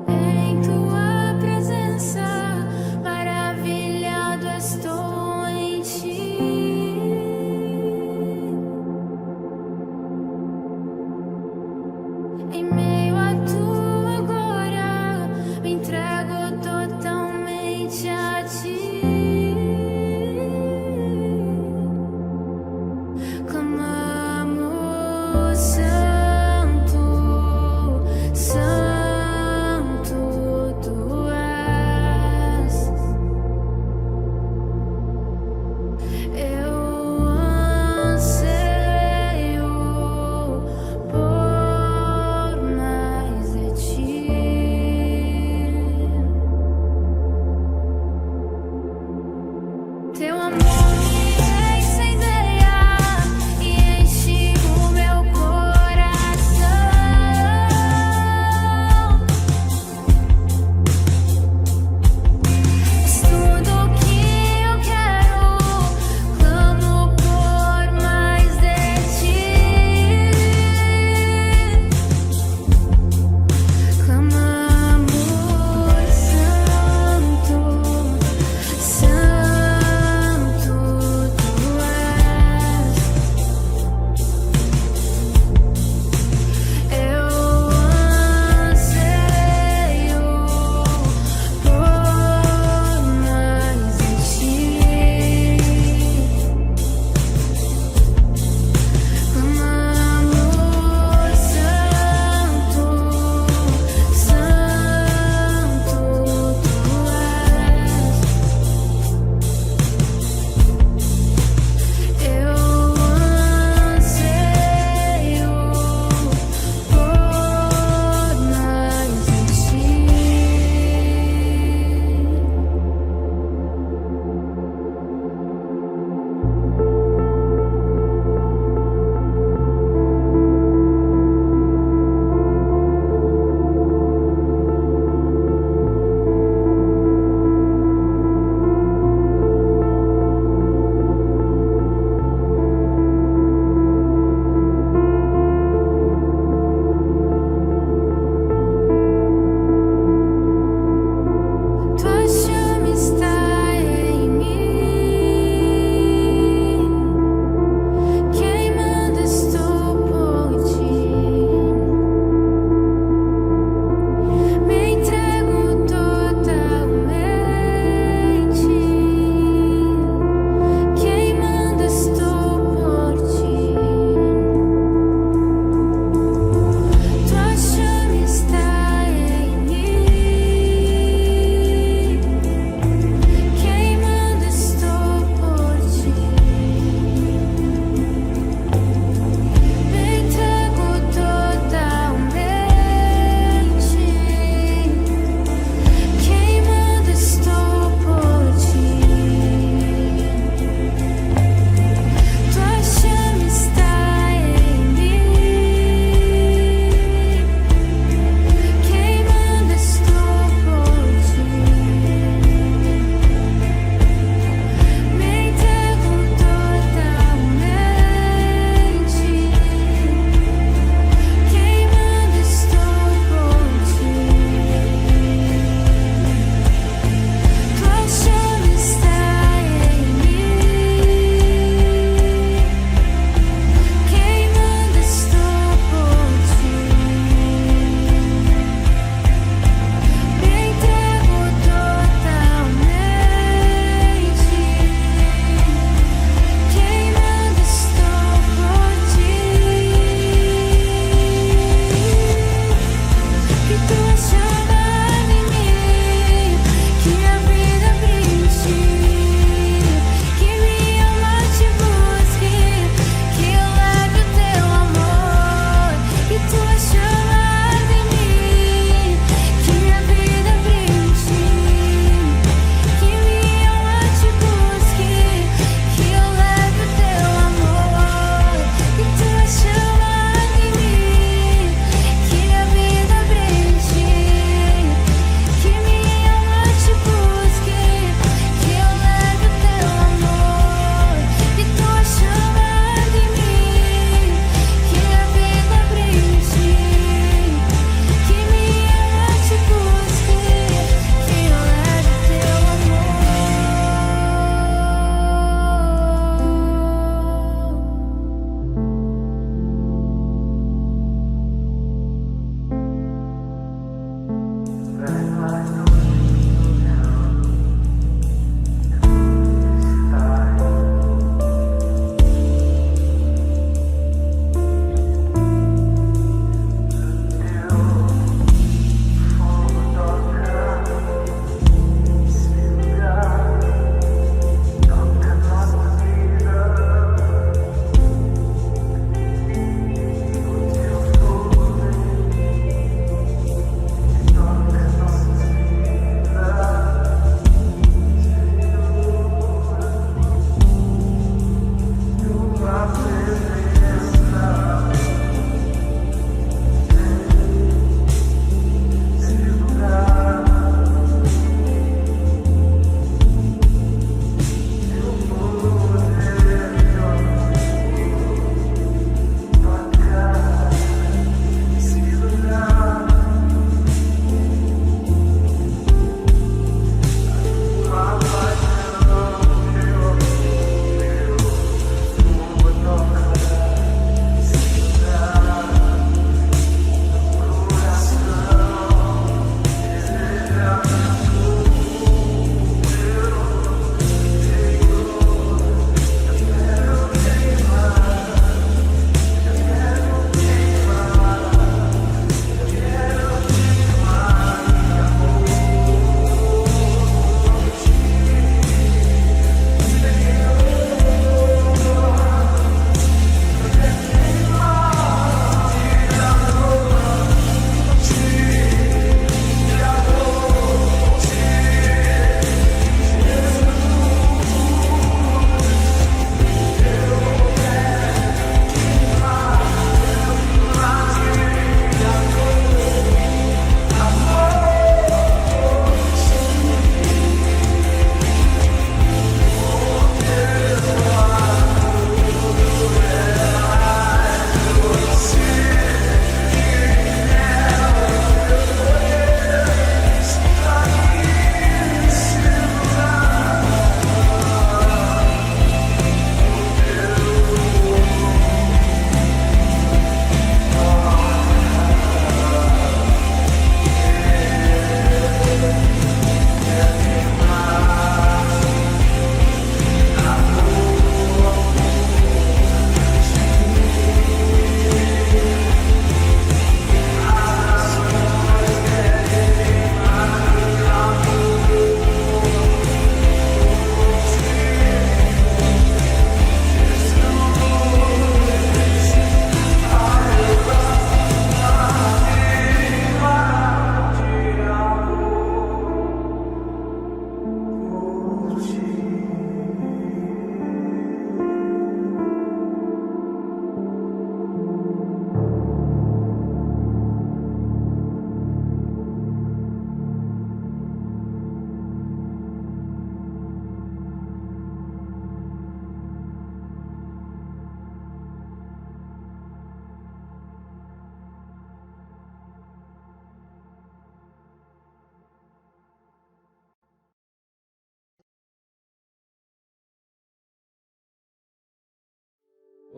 Em tua presença, maravilhado estou em ti. Em meio a tua glória, me entrego totalmente a ti. Clamamos, Santo, Santo.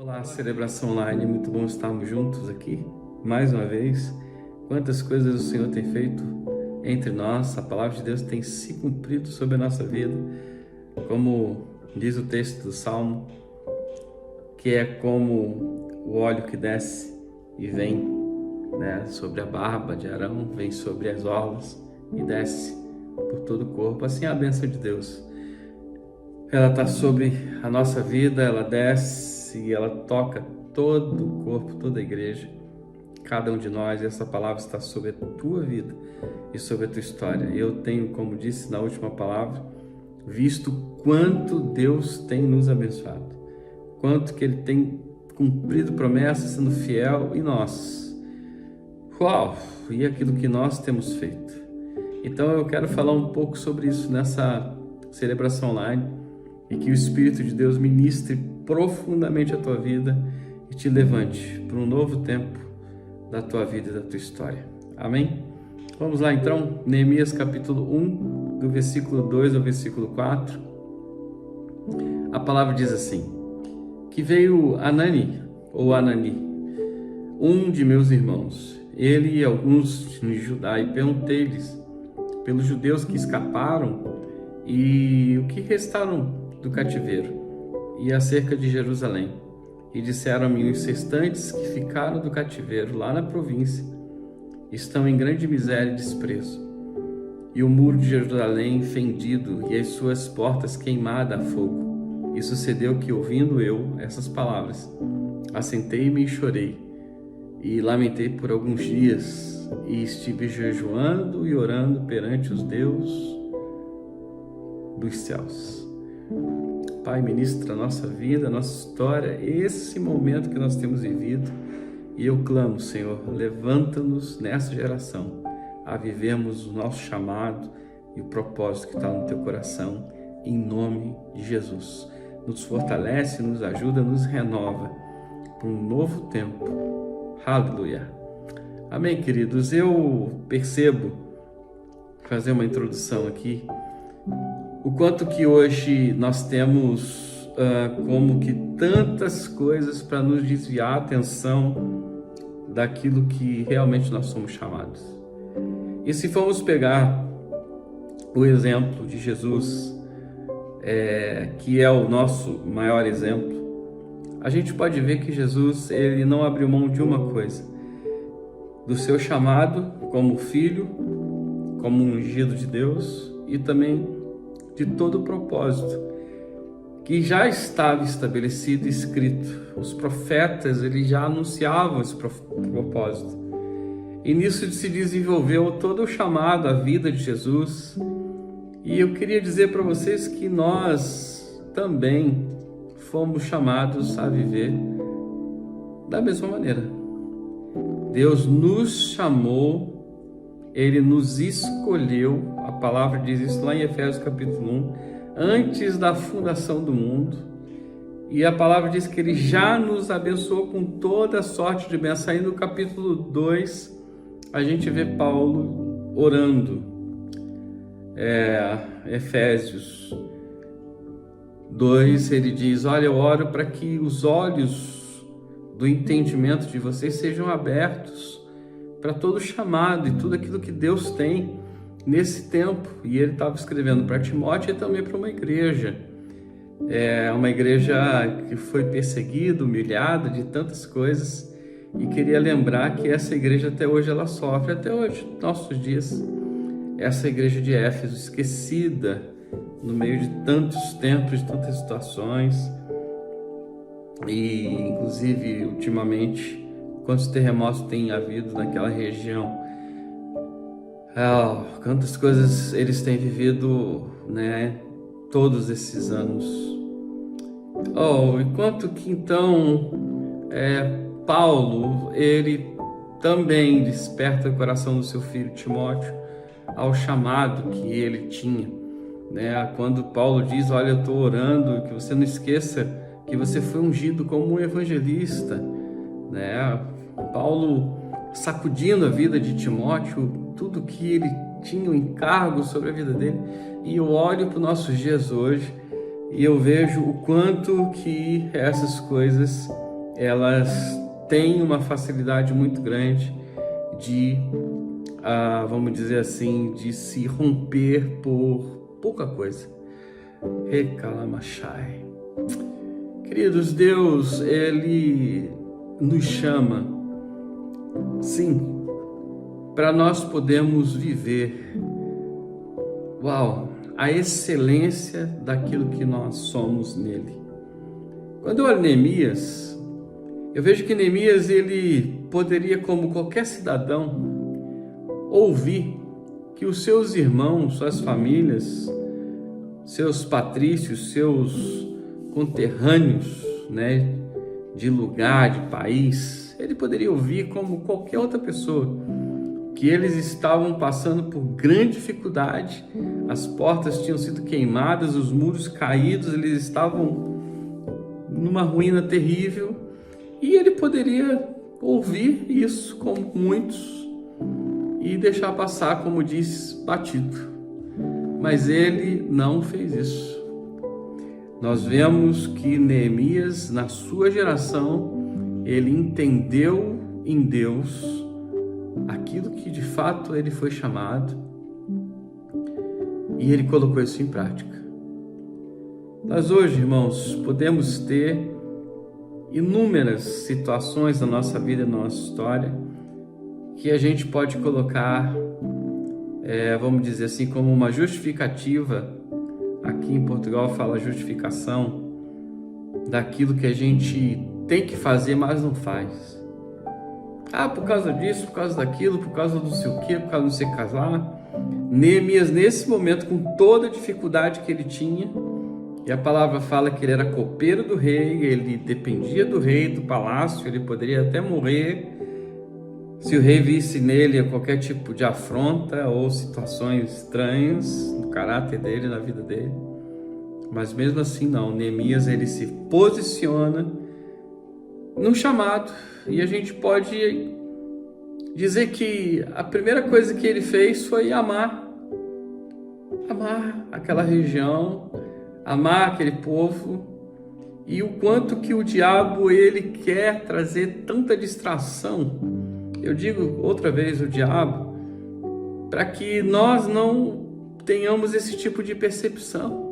Olá, Celebração Online, muito bom estarmos juntos aqui, mais uma vez. Quantas coisas o Senhor tem feito entre nós, a palavra de Deus tem se cumprido sobre a nossa vida, como diz o texto do Salmo, que é como o óleo que desce e vem, né, sobre a barba de Arão, vem sobre as orlas e desce por todo o corpo. Assim é a bênção de Deus. Ela está sobre a nossa vida, ela desce e ela toca todo o corpo, toda a igreja, cada um de nós, e essa palavra está sobre a tua vida e sobre a tua história. Eu tenho, como disse na última palavra, visto quanto Deus tem nos abençoado, quanto que Ele tem cumprido promessas, sendo fiel em nós. Uau! E aquilo que nós temos feito. Então eu quero falar um pouco sobre isso nessa celebração online, e que o Espírito de Deus ministre profundamente a tua vida e te levante para um novo tempo da tua vida e da tua história. Amém? Vamos lá então, Neemias capítulo 1, do versículo 2 ao versículo 4. A palavra diz assim: que veio Anani, um de meus irmãos, ele e alguns de Judá, e perguntei-lhes pelos judeus que escaparam e o que restaram do cativeiro, e acerca de Jerusalém. E disseram-me: os restantes que ficaram do cativeiro lá na província estão em grande miséria e desprezo, e o muro de Jerusalém fendido e as suas portas queimadas a fogo. E sucedeu que, ouvindo eu essas palavras, assentei-me e chorei, e lamentei por alguns dias, e estive jejuando e orando perante os Deus dos céus. Pai, ministra a nossa vida, a nossa história, esse momento que nós temos vivido, e eu clamo, Senhor, levanta-nos nessa geração a vivermos o nosso chamado e o propósito que está no teu coração, em nome de Jesus. Nos fortalece, nos ajuda, nos renova para um novo tempo. Aleluia. Amém, queridos. Eu percebo, fazer uma introdução aqui, o quanto que hoje nós temos como que tantas coisas para nos desviar a atenção daquilo que realmente nós somos chamados. E se formos pegar o exemplo de Jesus, que é o nosso maior exemplo, a gente pode ver que Jesus, ele não abriu mão de uma coisa: do seu chamado como filho, como ungido de Deus, e também de todo o propósito que já estava estabelecido e escrito. Os profetas, eles já anunciavam esse propósito. E nisso se desenvolveu todo o chamado, a vida de Jesus. E eu queria dizer para vocês que nós também fomos chamados a viver da mesma maneira. Deus nos chamou, Ele nos escolheu, a palavra diz isso lá em Efésios capítulo 1, antes da fundação do mundo, e a palavra diz que Ele já nos abençoou com toda sorte de bênção. Aí no capítulo 2, a gente vê Paulo orando, Efésios 2, ele diz: olha, eu oro para que os olhos do entendimento de vocês sejam abertos para todo o chamado e tudo aquilo que Deus tem nesse tempo. E ele estava escrevendo para Timóteo e também para uma igreja que foi perseguida, humilhada de tantas coisas, e queria lembrar que essa igreja até hoje ela sofre, até hoje, nossos dias, essa igreja de Éfeso, esquecida no meio de tantos tempos, de tantas situações, e inclusive ultimamente quantos terremotos tem havido naquela região, quantas coisas eles têm vivido, né, todos esses anos. E quanto que então Paulo, ele também desperta o coração do seu filho Timóteo ao chamado que ele tinha, né? Quando Paulo diz: olha, eu estou orando que você não esqueça que você foi ungido como um evangelista, né? Paulo sacudindo a vida de Timóteo, tudo que ele tinha, o encargo sobre a vida dele. E eu olho para os nossos dias hoje e eu vejo o quanto que essas coisas elas têm uma facilidade muito grande de, vamos dizer assim, de se romper por pouca coisa. Recalamachai. Queridos, Deus, Ele nos chama, sim, para nós podermos viver, a excelência daquilo que nós somos nele. Quando eu olho Neemias, eu vejo que Neemias, ele poderia, como qualquer cidadão, ouvir que os seus irmãos, suas famílias, seus patrícios, seus conterrâneos, né, de lugar, de país, ele poderia ouvir como qualquer outra pessoa, que eles estavam passando por grande dificuldade, as portas tinham sido queimadas, os muros caídos, eles estavam numa ruína terrível, e ele poderia ouvir isso, como muitos, e deixar passar, como diz, batido. Mas ele não fez isso. Nós vemos que Neemias, na sua geração, ele entendeu em Deus aquilo que de fato ele foi chamado e ele colocou isso em prática. Nós hoje, irmãos, podemos ter inúmeras situações na nossa vida, na nossa história, que a gente pode colocar, vamos dizer assim, como uma justificativa. Aqui em Portugal fala justificação daquilo que a gente tem que fazer, mas não faz. Por causa disso, por causa daquilo, por causa do sei o quê, por causa do não sei casar. Neemias, nesse momento, com toda a dificuldade que ele tinha, e a palavra fala que ele era copeiro do rei, ele dependia do rei, do palácio, ele poderia até morrer se o rei visse nele qualquer tipo de afronta ou situações estranhas no caráter dele, na vida dele. Mas mesmo assim não, Neemias, ele se posiciona no chamado, e a gente pode dizer que a primeira coisa que ele fez foi amar aquela região, amar aquele povo, e o quanto que o diabo ele quer trazer tanta distração. Eu digo outra vez, o diabo, para que nós não tenhamos esse tipo de percepção.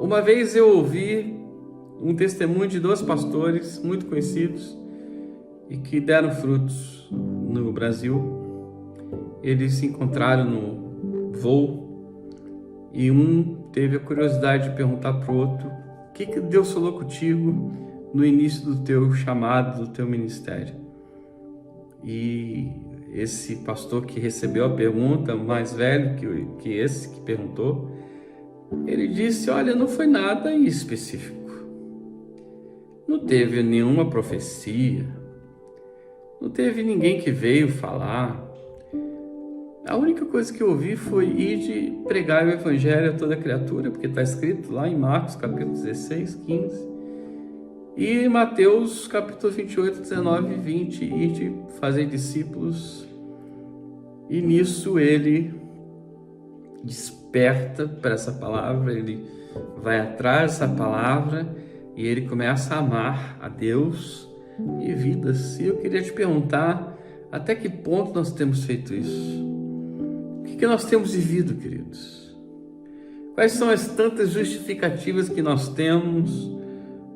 Uma vez eu ouvi um testemunho de 2 pastores muito conhecidos e que deram frutos no Brasil. Eles se encontraram no voo e um teve a curiosidade de perguntar para o outro: o que Deus falou contigo no início do teu chamado, do teu ministério? E esse pastor que recebeu a pergunta, mais velho que esse que perguntou, ele disse: olha, não foi nada em específico. Não teve nenhuma profecia, não teve ninguém que veio falar. A única coisa que eu ouvi foi ir de pregar o evangelho a toda criatura, porque está escrito lá em Marcos capítulo 16, 15, e Mateus capítulo 28, 19 e 20, ir de fazer discípulos. E nisso ele desperta para essa palavra, ele vai atrás dessa palavra e ele começa a amar a Deus e vidas. E eu queria te perguntar, até que ponto nós temos feito isso? O que nós temos vivido, queridos? Quais são as tantas justificativas que nós temos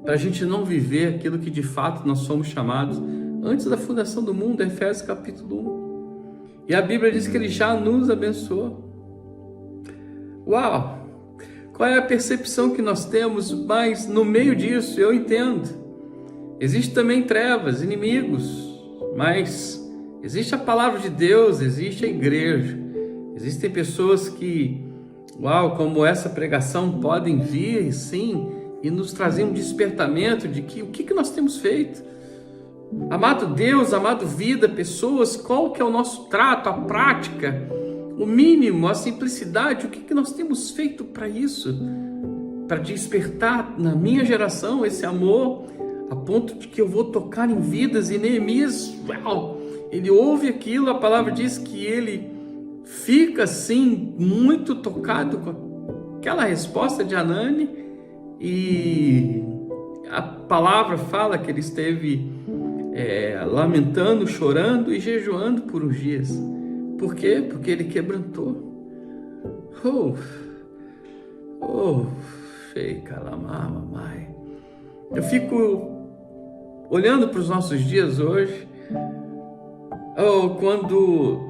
para a gente não viver aquilo que de fato nós somos chamados antes da fundação do mundo? Efésios capítulo 1. E a Bíblia diz que ele já nos abençoou. Qual é a percepção que nós temos? Mas no meio disso, eu entendo, existe também trevas, inimigos, mas existe a palavra de Deus, existe a igreja, existem pessoas que, como essa pregação, podem vir, sim, e nos trazer um despertamento de que o que nós temos feito. Amado Deus, amado vida, pessoas, qual que é o nosso trato, a prática, o mínimo, a simplicidade, o que nós temos feito para isso? Para despertar na minha geração esse amor, a ponto de que eu vou tocar em vidas. E Neemias, ele ouve aquilo, a palavra diz que ele fica assim, muito tocado com aquela resposta de Hanani, e a palavra fala que ele esteve lamentando, chorando e jejuando por uns dias. Por quê? Porque ele quebrantou. Eu fico olhando para os nossos dias hoje, quando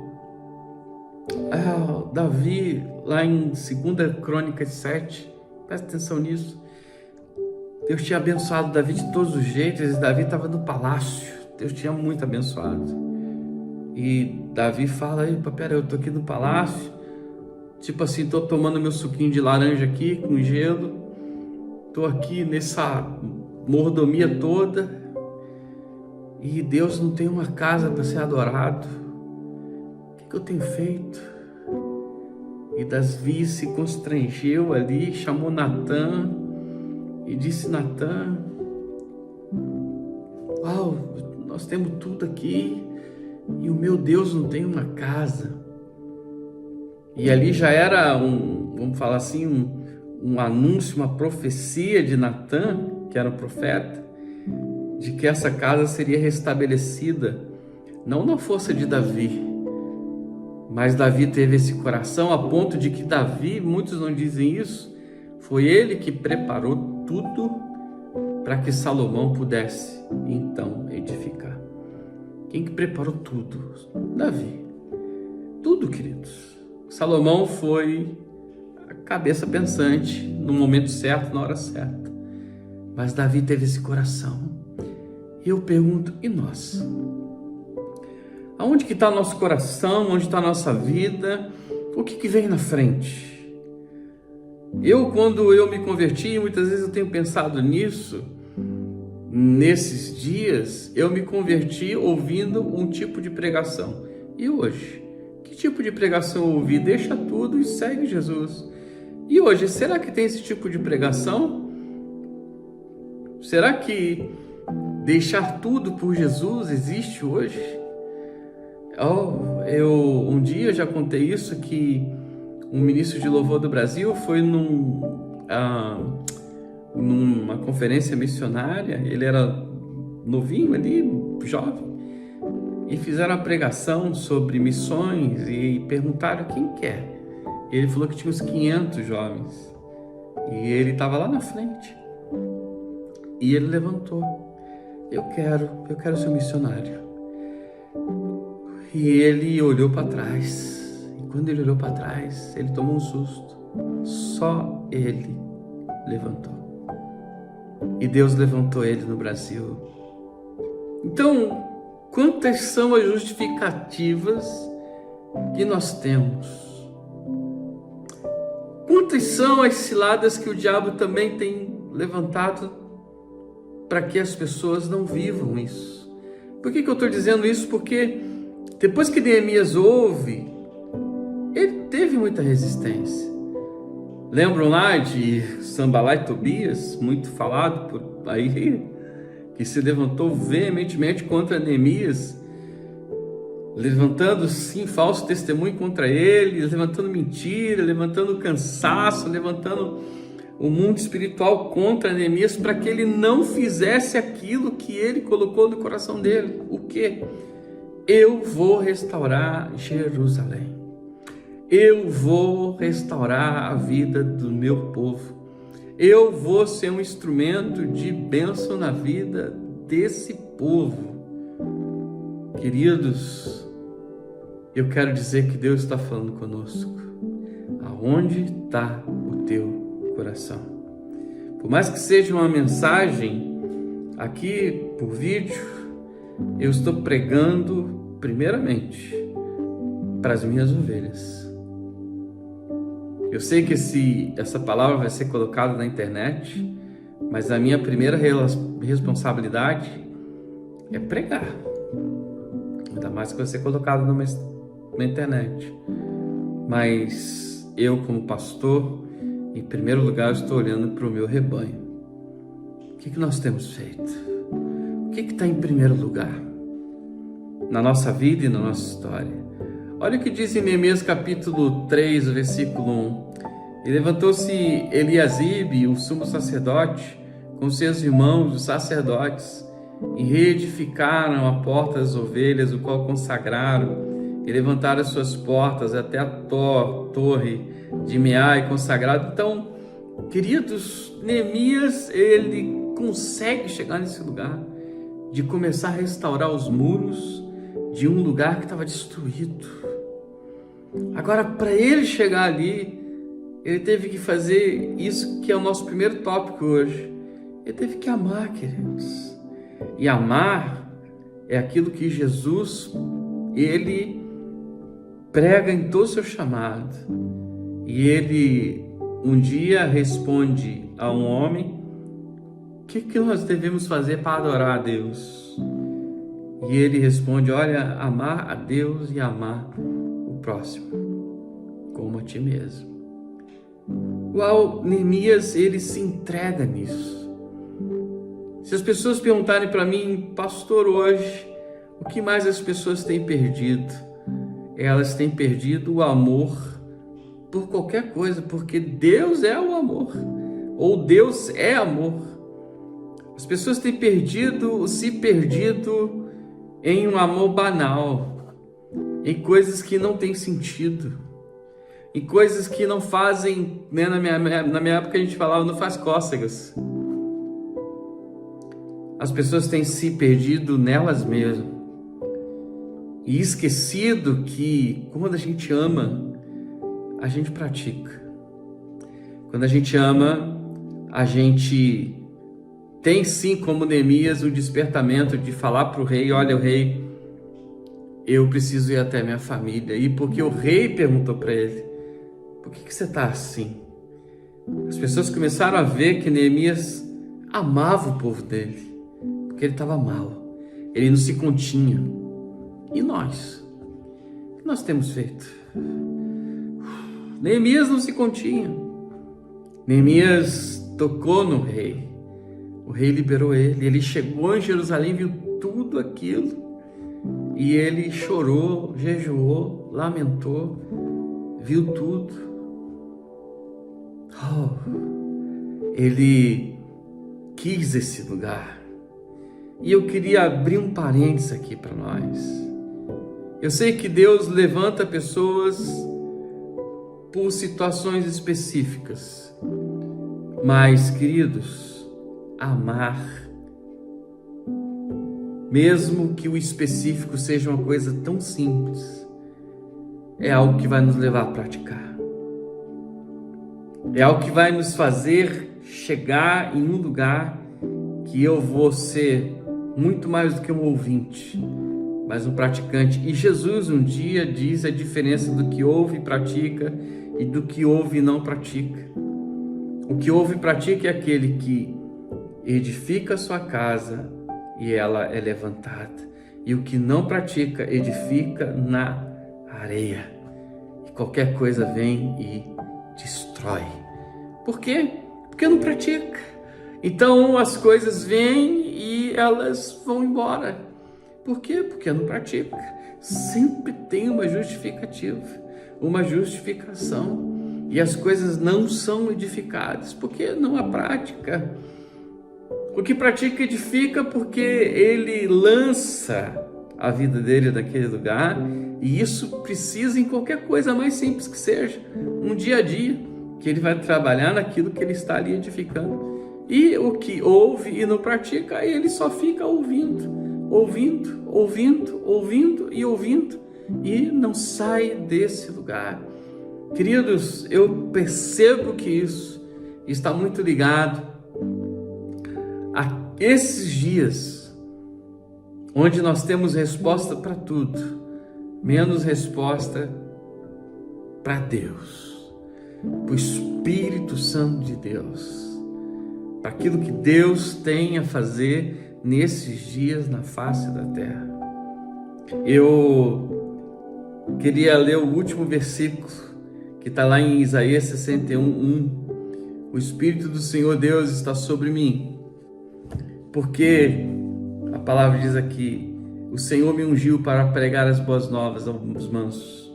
Davi, lá em 2 Crônicas 7, presta atenção nisso, Deus tinha abençoado Davi de todos os jeitos. Davi estava no palácio, Deus tinha muito abençoado. E Davi fala: pera, eu estou aqui no palácio, tipo assim, estou tomando meu suquinho de laranja aqui com gelo, estou aqui nessa mordomia toda, e Deus não tem uma casa para ser adorado. O que eu tenho feito? E Davi se constrangeu ali, chamou Natã e disse: Natã, nós temos tudo aqui e o meu Deus não tem uma casa. E ali já era vamos falar assim, um anúncio, uma profecia de Natã, que era um profeta, de que essa casa seria restabelecida, não na força de Davi, mas Davi teve esse coração a ponto de que Davi, muitos não dizem isso, foi ele que preparou tudo para que Salomão pudesse então edificar. Quem que preparou tudo? Davi. Tudo, queridos. Salomão foi a cabeça pensante no momento certo, na hora certa. Mas Davi teve esse coração. E eu pergunto, e nós? Aonde que está nosso coração? Onde está a nossa vida? O que vem na frente? Quando eu me converti, muitas vezes eu tenho pensado nisso. Nesses dias, eu me converti ouvindo um tipo de pregação. E hoje? Que tipo de pregação eu ouvi? Deixa tudo e segue Jesus. E hoje, será que tem esse tipo de pregação? Será que deixar tudo por Jesus existe hoje? Um dia eu já contei isso, que um ministro de louvor do Brasil foi numa conferência missionária. Ele era novinho ali, jovem, e fizeram a pregação sobre missões e perguntaram quem quer. Ele falou que tinha uns 500 jovens e ele estava lá na frente, e ele levantou: eu quero ser missionário. E ele olhou para trás, e quando ele olhou para trás, ele tomou um susto. Só ele levantou. E Deus levantou ele no Brasil. Então, quantas são as justificativas que nós temos? Quantas são as ciladas que o diabo também tem levantado para que as pessoas não vivam isso? Por que eu estou dizendo isso? Porque depois que Neemias ouve, ele teve muita resistência. Lembram lá de Sanballat e Tobias, muito falado por aí, que se levantou veementemente contra Neemias, levantando sim falso testemunho contra ele, levantando mentira, levantando cansaço, levantando o mundo espiritual contra Neemias, para que ele não fizesse aquilo que ele colocou no coração dele. O quê? Eu vou restaurar Jerusalém. Eu vou restaurar a vida do meu povo. Eu vou ser um instrumento de bênção na vida desse povo. Queridos, eu quero dizer que Deus está falando conosco. Aonde está o teu coração? Por mais que seja uma mensagem aqui por vídeo, eu estou pregando primeiramente para as minhas ovelhas. Eu sei que essa palavra vai ser colocada na internet, mas a minha primeira responsabilidade é pregar. Ainda mais que vai ser colocado na internet. Mas eu, como pastor, em primeiro lugar, eu estou olhando para o meu rebanho. O que nós temos feito? O que está em primeiro lugar na nossa vida e na nossa história? Olha o que diz em Neemias capítulo 3, versículo 1. E levantou-se Eliasibe, o sumo sacerdote, com seus irmãos, os sacerdotes, e reedificaram a porta das ovelhas, o qual consagraram, e levantaram as suas portas até a torre de Meai consagrado. Então, queridos, Neemias, ele consegue chegar nesse lugar de começar a restaurar os muros de um lugar que estava destruído. Agora, para ele chegar ali, ele teve que fazer isso que é o nosso primeiro tópico hoje. Ele teve que amar, queridos. E amar é aquilo que Jesus, ele prega em todo o seu chamado. E ele um dia responde a um homem: o que nós devemos fazer para adorar a Deus? E ele responde: olha, amar a Deus e amar o próximo como a ti mesmo. Uau, Neemias, ele se entrega nisso. Se as pessoas perguntarem para mim, pastor, hoje, o que mais as pessoas têm perdido? Elas têm perdido o amor por qualquer coisa, porque Deus é o amor, ou Deus é amor. As pessoas têm se perdido em um amor banal, em coisas que não têm sentido, em coisas que não fazem, né? Na minha época a gente falava, não faz cócegas. As pessoas têm se perdido nelas mesmas e esquecido que quando a gente ama, a gente pratica. Quando a gente ama, a gente tem sim, como Neemias, o despertamento de falar para o rei: olha, o rei, eu preciso ir até minha família. E porque o rei perguntou para ele: por que você está assim? As pessoas começaram a ver que Neemias amava o povo dele, porque ele estava mal, ele não se continha. E nós? O que nós temos feito? Neemias não se continha. Neemias tocou no rei. O rei liberou ele. Ele chegou em Jerusalém, viu tudo aquilo e ele chorou, jejuou, lamentou, viu tudo. Ele quis esse lugar. E eu queria abrir um parênteses aqui para nós. Eu sei que Deus levanta pessoas por situações específicas, mas, queridos, amar, mesmo que o específico seja uma coisa tão simples, é algo que vai nos levar a praticar. É algo que vai nos fazer chegar em um lugar que eu vou ser muito mais do que um ouvinte, mas um praticante. E Jesus um dia diz a diferença do que ouve e pratica e do que ouve e não pratica. O que ouve e pratica é aquele que edifica a sua casa e ela é levantada. E o que não pratica edifica na areia. E qualquer coisa vem e destrói. Por quê? Porque não pratica. Então as coisas vêm e elas vão embora. Por quê? Porque não pratica. Sempre tem uma justificativa, uma justificação. E as coisas não são edificadas porque não há prática. O que pratica edifica porque ele lança a vida dele naquele lugar. E isso precisa em qualquer coisa mais simples que seja. Um dia a dia que ele vai trabalhar naquilo que ele está ali edificando. E o que ouve e não pratica, aí ele só fica ouvindo e não sai desse lugar. Queridos, eu percebo que isso está muito ligado a esses dias onde nós temos resposta para tudo, menos resposta para Deus, para o Espírito Santo de Deus, para aquilo que Deus tem a fazer nesses dias na face da terra. Eu queria ler o último versículo que está lá em Isaías 61:1. O Espírito do Senhor Deus está sobre mim, porque a palavra diz aqui: o Senhor me ungiu para pregar as boas novas aos mansos.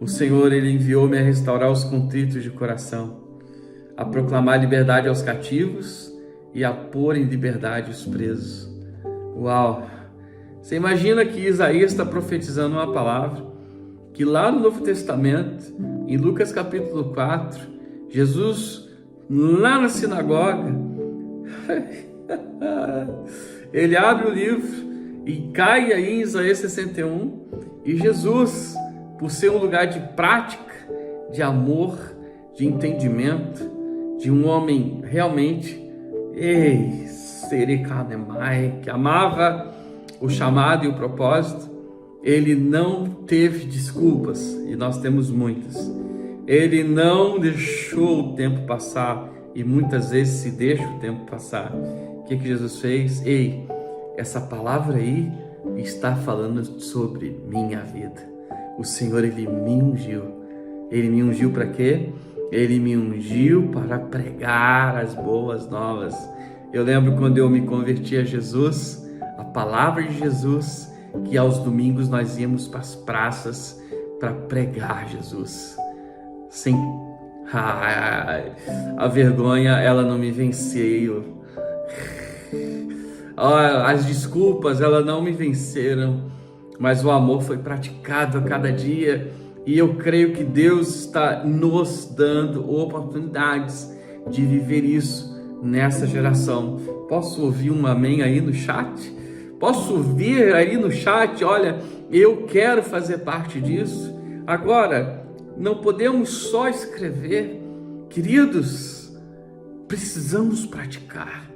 O Senhor, Ele enviou-me a restaurar os contritos de coração, a proclamar liberdade aos cativos e a pôr em liberdade os presos. Uau! Você imagina que Isaías está profetizando uma palavra que lá no Novo Testamento, em Lucas capítulo 4, Jesus, lá na sinagoga, ele abre o livro e cai aí em Isaías 61, e Jesus, por ser um lugar de prática, de amor, de entendimento, de um homem realmente, que amava o chamado e o propósito, ele não teve desculpas, e nós temos muitas. Ele não deixou o tempo passar, e muitas vezes se deixa o tempo passar. O que Jesus fez? Essa palavra aí está falando sobre minha vida. O Senhor, Ele me ungiu. Ele me ungiu para quê? Ele me ungiu para pregar as boas novas. Eu lembro quando eu me converti a Jesus, a palavra de Jesus, que aos domingos nós íamos para as praças para pregar Jesus. Sem a vergonha, ela não me venceu. As desculpas, elas não me venceram, mas o amor foi praticado a cada dia, e eu creio que Deus está nos dando oportunidades de viver isso nessa geração. Posso ouvir um amém aí no chat? Posso ouvir aí no chat? Olha, eu quero fazer parte disso. Agora, não podemos só escrever, queridos, precisamos praticar.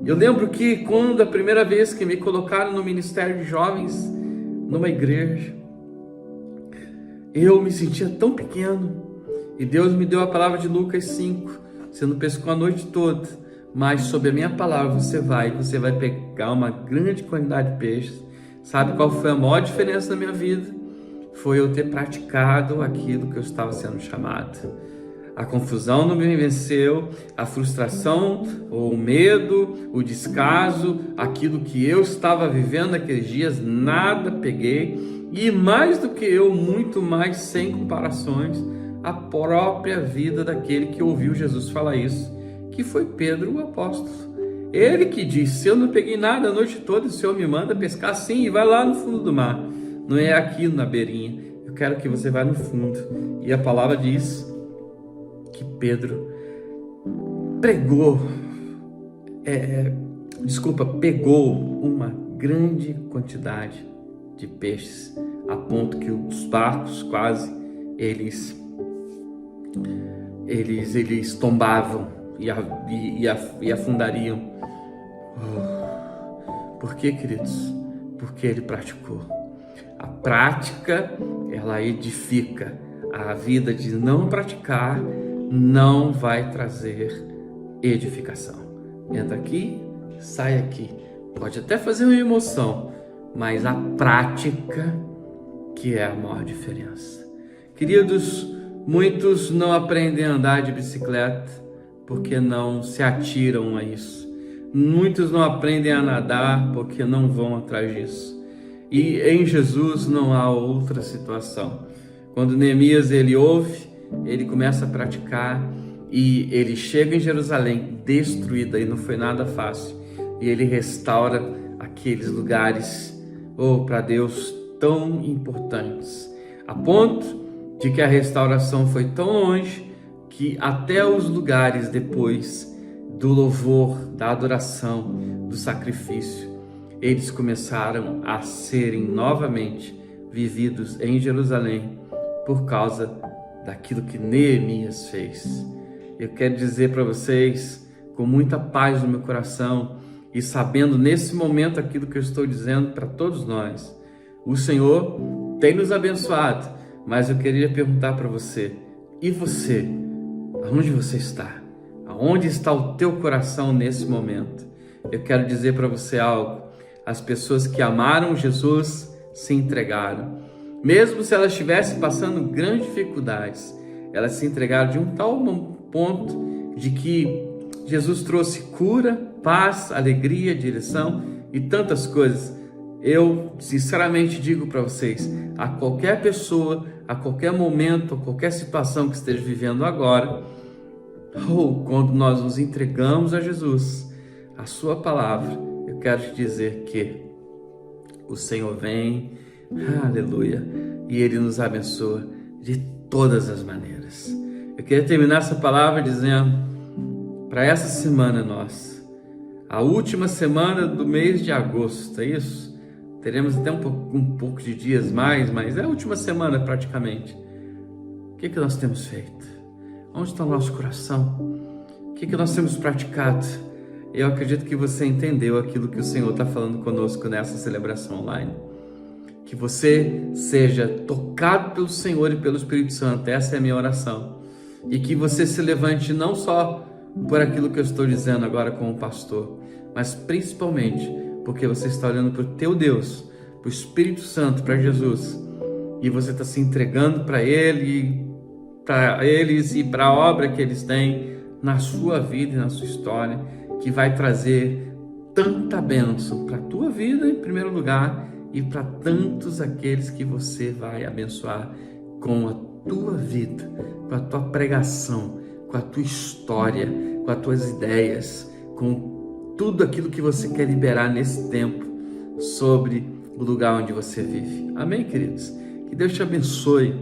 Eu lembro que quando a primeira vez que me colocaram no Ministério de Jovens, numa igreja, eu me sentia tão pequeno, e Deus me deu a palavra de Lucas 5, você não pescou a noite toda, mas sob a minha palavra você vai pegar uma grande quantidade de peixes. Sabe qual foi a maior diferença na minha vida? Foi eu ter praticado aquilo que eu estava sendo chamado. A confusão não me venceu, a frustração, o medo, o descaso, aquilo que eu estava vivendo naqueles dias, nada peguei. E mais do que eu, muito mais, sem comparações, a própria vida daquele que ouviu Jesus falar isso, que foi Pedro, o apóstolo. Ele que disse: eu não peguei nada a noite toda, o Senhor me manda pescar sim, e vai lá no fundo do mar. Não é aqui na beirinha, eu quero que você vá no fundo. E a palavra diz que Pedro pegou uma grande quantidade de peixes, a ponto que os barcos quase eles tombavam e afundariam. Por quê, queridos? Porque ele praticou. A prática, ela edifica. A vida de não praticar não vai trazer edificação. Entra aqui, sai aqui. Pode até fazer uma emoção, mas a prática que é a maior diferença. Queridos, muitos não aprendem a andar de bicicleta porque não se atiram a isso. Muitos não aprendem a nadar porque não vão atrás disso. E em Jesus não há outra situação. Quando Neemias ele ouve, ele começa a praticar e ele chega em Jerusalém destruída, e não foi nada fácil. E ele restaura aqueles lugares, para Deus, tão importantes, a ponto de que a restauração foi tão longe que até os lugares depois do louvor, da adoração, do sacrifício, eles começaram a serem novamente vividos em Jerusalém por causa daquilo que Neemias fez. Eu quero dizer para vocês, com muita paz no meu coração e sabendo nesse momento aquilo que eu estou dizendo para todos nós, o Senhor tem nos abençoado, mas eu queria perguntar para você, e você? Aonde você está? Aonde está o teu coração nesse momento? Eu quero dizer para você algo. As pessoas que amaram Jesus se entregaram. Mesmo se elas estivessem passando grandes dificuldades, elas se entregaram de um tal ponto de que Jesus trouxe cura, paz, alegria, direção e tantas coisas. Eu sinceramente digo para vocês, a qualquer pessoa, a qualquer momento, a qualquer situação que esteja vivendo agora, ou quando nós nos entregamos a Jesus, a sua palavra, eu quero te dizer que o Senhor vem, aleluia, e Ele nos abençoa de todas as maneiras. Eu queria terminar essa palavra dizendo, para essa semana nossa, a última semana do mês de agosto, é isso? Teremos até um pouco de dias mais, mas é a última semana praticamente. O que nós temos feito? Onde está o nosso coração? O que nós temos praticado? Eu acredito que você entendeu aquilo que o Senhor está falando conosco nessa celebração online. Que você seja tocado pelo Senhor e pelo Espírito Santo, essa é a minha oração. E que você se levante não só por aquilo que eu estou dizendo agora como pastor, mas principalmente porque você está olhando para o teu Deus, para o Espírito Santo, para Jesus, e você está se entregando para Ele, para eles e para a obra que eles têm na sua vida e na sua história, que vai trazer tanta bênção para a tua vida em primeiro lugar e para tantos aqueles que você vai abençoar com a tua vida, com a tua pregação, com a tua história, com as tuas ideias, com tudo aquilo que você quer liberar nesse tempo sobre o lugar onde você vive. Amém, queridos? Que Deus te abençoe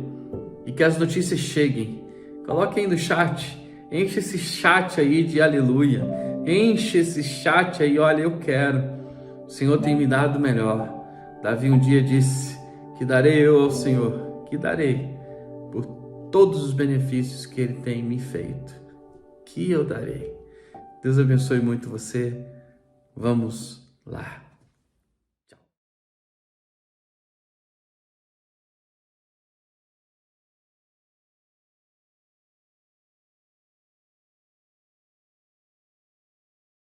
e que as notícias cheguem. Coloque aí no chat, enche esse chat aí de aleluia, enche esse chat aí, olha, eu quero. O Senhor tem me dado o melhor. Davi um dia disse, que darei eu ao Senhor, que darei por todos os benefícios que Ele tem me feito, que eu darei. Deus abençoe muito você. Vamos lá.